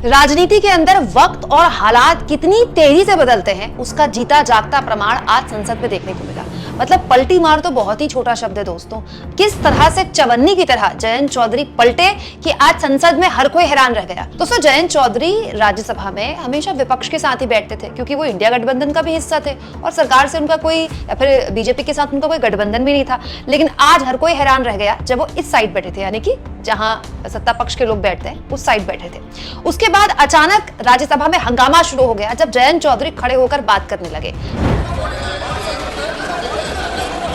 राजनीति के अंदर वक्त और हालात कितनी तेजी से बदलते हैं उसका जीता जागता प्रमाण आज संसद में देखने को मिला। मतलब पलटी मार तो बहुत ही छोटा शब्द है दोस्तों। किस तरह से चवन्नी की तरह जयंत चौधरी पलटे कि आज संसद में हर कोई हैरान रह गया। दोस्तों जयंत चौधरी राज्यसभा में हमेशा विपक्ष के साथ ही बैठते थे क्योंकि वो इंडिया गठबंधन का भी हिस्सा थे और सरकार से उनका कोई या फिर बीजेपी के साथ उनका कोई गठबंधन भी नहीं था। लेकिन आज हर कोई हैरान रह गया जब वो इस साइड बैठे थे, यानी कि जहां सत्ता पक्ष के लोग बैठते हैं उस साइड बैठे थे। उसके बाद अचानक राज्यसभा में हंगामा शुरू हो गया जब जयंत चौधरी खड़े होकर बात करने लगे।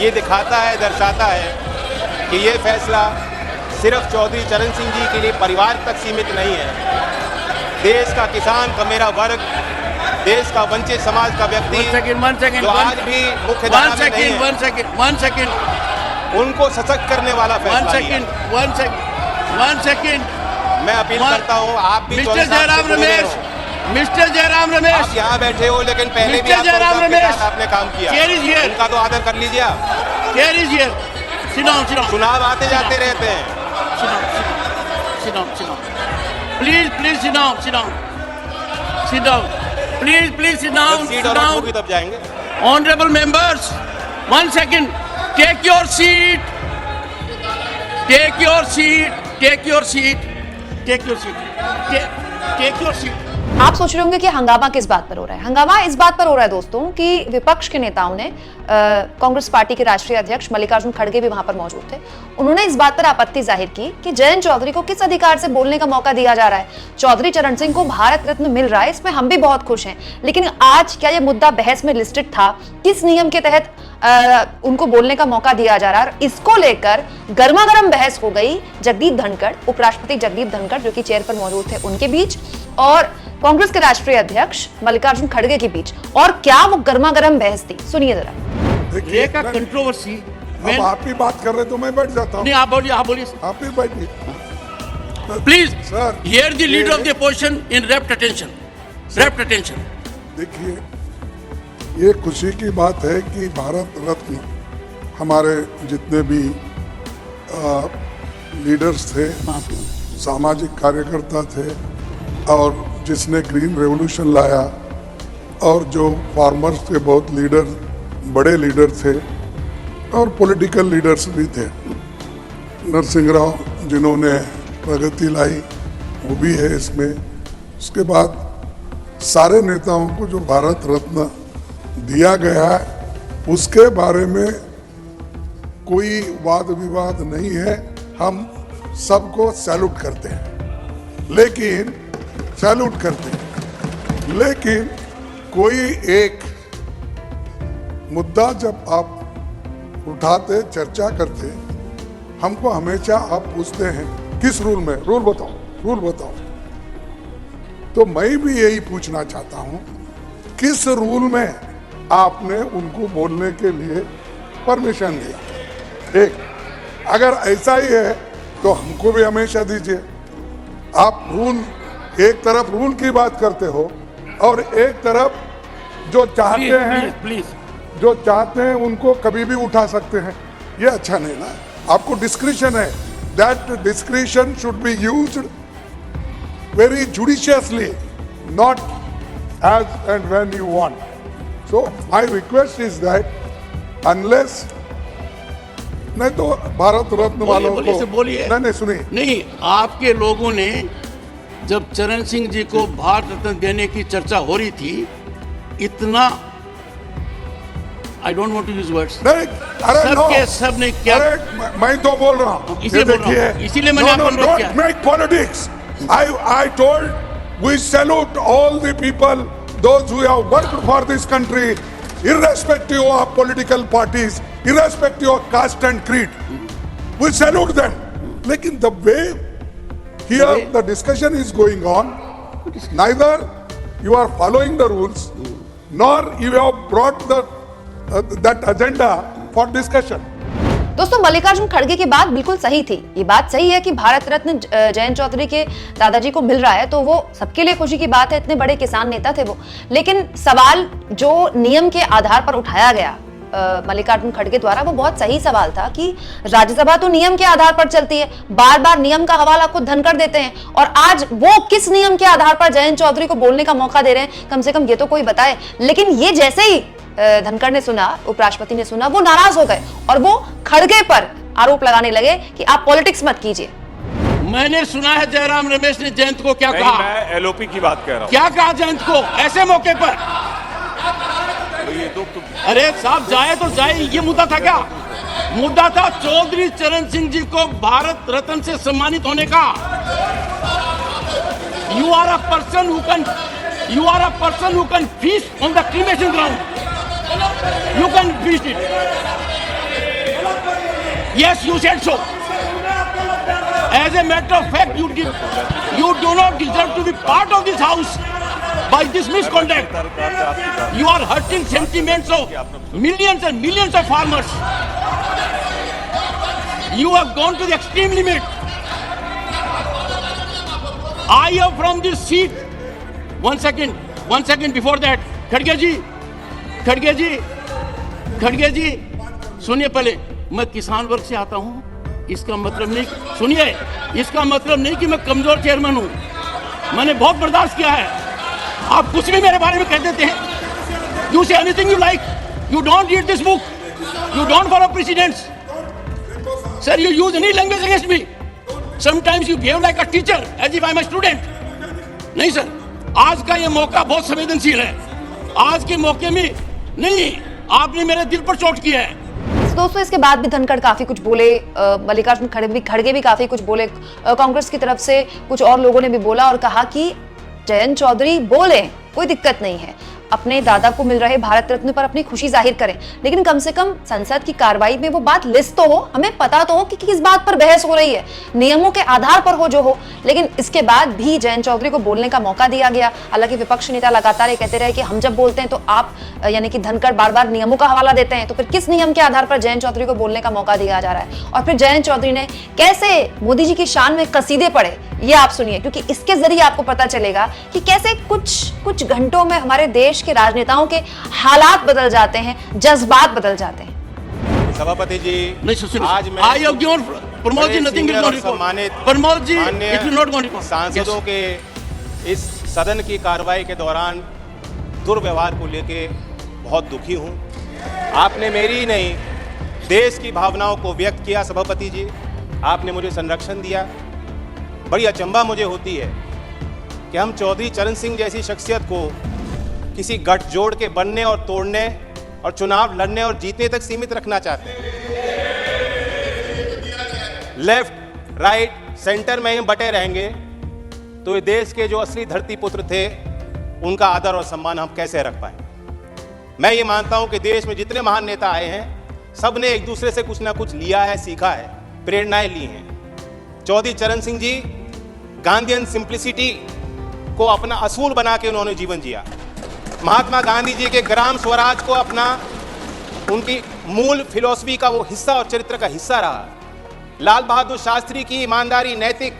ये दिखाता है, दर्शाता है कि ये फैसला सिर्फ चौधरी चरण सिंह जी के लिए परिवार तक सीमित नहीं है। देश का किसान का मेरा वर्ग, देश का वंचित समाज का व्यक्ति जो आज भी मुख्य धारा में नहीं है, उनको सशक्त करने वाला फैसला है। मैं अपील करता हूँ, आप भी मिस्टर जयराम रमेश, आप यहाँ बैठे हो लेकिन पहले भी आपने काम किया, उनका तो आदर कर लीजिए। चुनाव आते जाते रहते हैं। प्लीज तब जाएंगे। Honourable members, 1 second, take your seat. आप सोच रहे होंगे कि हंगामा किस बात पर हो रहा है। हंगामा इस बात पर हो रहा है दोस्तों कि विपक्ष के नेताओं ने कांग्रेस पार्टी के राष्ट्रीय अध्यक्ष मल्लिकार्जुन खड़गे भी वहां पर मौजूद थे। उन्होंने इस बात पर आपत्ति जाहिर की कि जयंत चौधरी को किस अधिकार से बोलने का मौका दिया जा रहा है। चौधरी चरण सिंह को भारत रत्न मिल रहा है, इसमें हम भी बहुत खुश हैं, लेकिन आज क्या यह मुद्दा बहस में लिस्टेड था? किस नियम के तहत उनको बोलने का मौका दिया जा रहा है? और इसको लेकर गर्मा गर्म बहस हो गई जगदीप धनखड़, उपराष्ट्रपति जगदीप धनखड़ जो कि चेयर पर मौजूद थे उनके बीच और कांग्रेस के राष्ट्रीय अध्यक्ष मल्लिकार्जुन खड़गे के बीच। और क्या वो गर्मा गर्म बहस थी, सुनिए जरा। देखिए कंट्रोवर्सी, अब आप ही बात कर रहे तो मैं बैठ जाता हूँ। नहीं, आप बोलिए, आप ही बैठिए please sir. Here the leader of the opposition in wrapped attention. देखिए, ये खुशी की बात है कि भारत रत्न हमारे जितने भी लीडर्स थे, सामाजिक कार्यकर्ता थे और जिसने ग्रीन रेवोल्यूशन लाया और जो फार्मर्स के बहुत बड़े लीडर थे और पॉलिटिकल लीडर्स भी थे। नरसिंह राव जिन्होंने प्रगति लाई वो भी है इसमें। उसके बाद सारे नेताओं को जो भारत रत्न दिया गया है उसके बारे में कोई वाद विवाद नहीं है। हम सबको सैल्यूट करते हैं, लेकिन कोई एक मुद्दा जब आप उठाते, चर्चा करते, हमको हमेशा आप पूछते हैं किस रूल में, रूल बताओ। तो मैं भी यही पूछना चाहता हूं, किस रूल में आपने उनको बोलने के लिए परमिशन दिया? एक अगर ऐसा ही है तो हमको भी हमेशा दीजिए। आप रूल, एक तरफ रूल की बात करते हो और एक तरफ जो चाहते हैं उनको कभी भी उठा सकते हैं। ये अच्छा नहीं ना। आपको डिस्क्रिशन है, that discretion should be used very judiciously, not as and when you want. So my request is that unless, नहीं तो भारत रत्न वालों को नहीं सुनिए। नहीं, आपके लोगों ने जब चरण सिंह जी को भारत रत्न देने की चर्चा हो रही थी, इतना I don't want to use words, सब ने क्या, मैं तो बोल रहा हूँ, इसीलिए मैंने आपको अनुरोध किया। Make politics. I told we salute all the people, those who have worked for this country, irrespective of political parties, irrespective of caste and creed. We salute them. लेकिन the way here the discussion is going on, neither you are following the rules nor you have brought that agenda for discussion. दोस्तों मल्लिकार्जुन खड़गे की बात बिल्कुल सही थी। ये बात सही है कि भारत रत्न जयंत चौधरी के दादाजी को मिल रहा है तो वो सबके लिए खुशी की बात है, इतने बड़े किसान नेता थे वो। लेकिन सवाल जो नियम के आधार पर उठाया गया मल्लिकार्जुन खड़गे द्वारा, वो बहुत सही सवाल था कि राज्यसभा तो नियम के आधार पर चलती है, बार बार नियम का हवाला खुद धनखड़ देते हैं, और आज वो किस नियम के आधार पर जयंत चौधरी को बोलने का मौका दे रहे हैं, कम से कम ये तो कोई बताए। लेकिन ये जैसे ही धनखड़ ने सुना, उपराष्ट्रपति ने सुना, वो नाराज हो गए और वो खड़गे पर आरोप लगाने लगे कि आप पॉलिटिक्स मत कीजिए। मैंने सुना है जयराम रमेश ने जयंत को क्या नहीं, कहा। मैं एलओपी की बात कह रहा हूँ। क्या कहा जयंत को ऐसे मौके पर? ये तो अरे साहब जाए तो जाए, ये मुद्दा था क्या? मुद्दा था चौधरी चरण सिंह जी को भारत रत्न से सम्मानित होने का। You are a person who can feast on the cremation ground. You can feast it. Yes, you said so. As a matter of fact, you do not deserve to be part of this house by this misconduct. You are hurting sentiments of millions and millions of farmers. You have gone to the extreme limit. I am from this seat. One second before that. खड़गे जी, सुनिए पहले, मैं किसान वर्ग से आता हूँ। इसका मतलब नहीं, सुनिए, इसका मतलब नहीं कि मैं कमजोर चेयरमैन हूं। मैंने बहुत बर्दाश्त किया है। आप कुछ भी मेरे बारे में कह देते हैं। You say anything you like. You don't read this book. You don't follow precedents. Sir, you use any language against me. Sometimes you behave like a teacher as if I am a student. नहीं sir, आज का ये मौका बहुत संवेदनशील है। आज के मौके में नहीं, आपने मेरे दिल पर चोट किया है। दोस्तों, इसके बाद भी धनखड़ काफी कुछ बोले, मल्लिकार्जुन खड़गे भी काफी कुछ बोले, कांग्रेस की तरफ से कुछ और लोगों ने भी बोला और कहा कि जयंत चौधरी बोले, कोई दिक्कत नहीं है, अपने दादा को मिल रहे भारत रत्न पर अपनी खुशी जाहिर करें, लेकिन कम से कम संसद की कार्रवाई में वो बात लिस्ट तो हो, हमें पता तो हो कि किस बात पर बहस हो रही है, नियमों के आधार पर हो जो हो। लेकिन इसके बाद भी जयंत चौधरी को बोलने का मौका दिया गया। हालांकि विपक्ष नेता लगातार ये कहते रहे कि हम जब बोलते हैं तो आप यानी कि धनखड़ बार बार नियमों का हवाला देते हैं, तो फिर किस नियम के आधार पर जयंत चौधरी को बोलने का मौका दिया जा रहा है। और फिर जयंत चौधरी ने कैसे मोदी जी की शान में कसीदे पढ़े, ये आप सुनिए, क्योंकि इसके जरिए आपको पता चलेगा कि कैसे कुछ घंटों में हमारे देश के राजनेताओं के हालात बदल जाते हैं, जज्बात बदल जाते हैं। सभापति जी, आज मैं I have given Pramod ji nothing will not सम्मानित Pramod ji it will not going सांसदों के इस सदन की कार्रवाई के दौरान दुर्व्यवहार को लेके बहुत दुखी हूं। आपने मेरी ही नहीं, देश की भावनाओं को व्यक्त किया। सभापति जी, आपने मुझे संरक्षण दिया। बड़ी अचंभा मुझे होती है कि हम चौधरी चरण सिंह जैसी शख्सियत को किसी गठजोड़ के बनने और तोड़ने और चुनाव लड़ने और जीतने तक सीमित रखना चाहते हैं। लेफ्ट, राइट, सेंटर में हम बटे रहेंगे तो ये देश के जो असली धरती पुत्र थे उनका आदर और सम्मान हम कैसे रख पाए। मैं ये मानता हूं कि देश में जितने महान नेता आए हैं, सब ने एक दूसरे से कुछ ना कुछ लिया है, सीखा है, प्रेरणाएं ली हैं। चौधरी चरण सिंह जी गांधीयन सिंप्लिसिटी को अपना असूल बना के उन्होंने जीवन जिया। महात्मा गांधी जी के ग्राम स्वराज को अपना, उनकी मूल फिलॉसफी का वो हिस्सा और चरित्र का हिस्सा रहा। लाल बहादुर शास्त्री की ईमानदारी, नैतिक,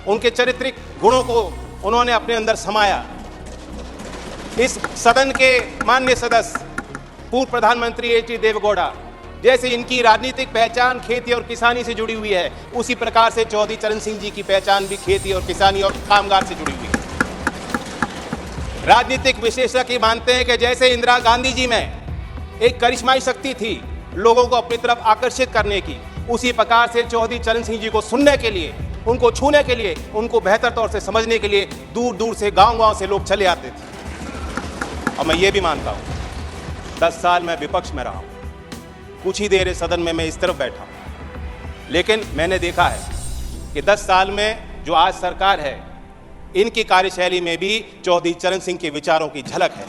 उनके चारित्रिक गुणों को उन्होंने अपने अंदर समाया। इस सदन के माननीय सदस्य पूर्व प्रधानमंत्री एच डी देवेगौड़ा, जैसे इनकी राजनीतिक पहचान खेती और किसानी से जुड़ी हुई है, उसी प्रकार से चौधरी चरण सिंह जी की पहचान भी खेती और किसानी और कामगार से जुड़ी हुई है। राजनीतिक विशेषज्ञ मानते हैं कि जैसे इंदिरा गांधी जी में एक करिश्माई शक्ति थी लोगों को अपनी तरफ आकर्षित करने की, उसी प्रकार से चौधरी चरण सिंह जी को सुनने के लिए, उनको छूने के लिए, उनको बेहतर तौर से समझने के लिए दूर दूर से, गांव-गांव से लोग चले आते थे। और मैं ये भी मानता हूँ, 10 साल मैं विपक्ष में रहा हूँ, कुछ ही देर इस सदन में मैं इस तरफ बैठा हूँ, लेकिन मैंने देखा है कि 10 साल में जो आज सरकार है, इनकी कार्यशैली में भी चौधरी चरण सिंह के विचारों की झलक है।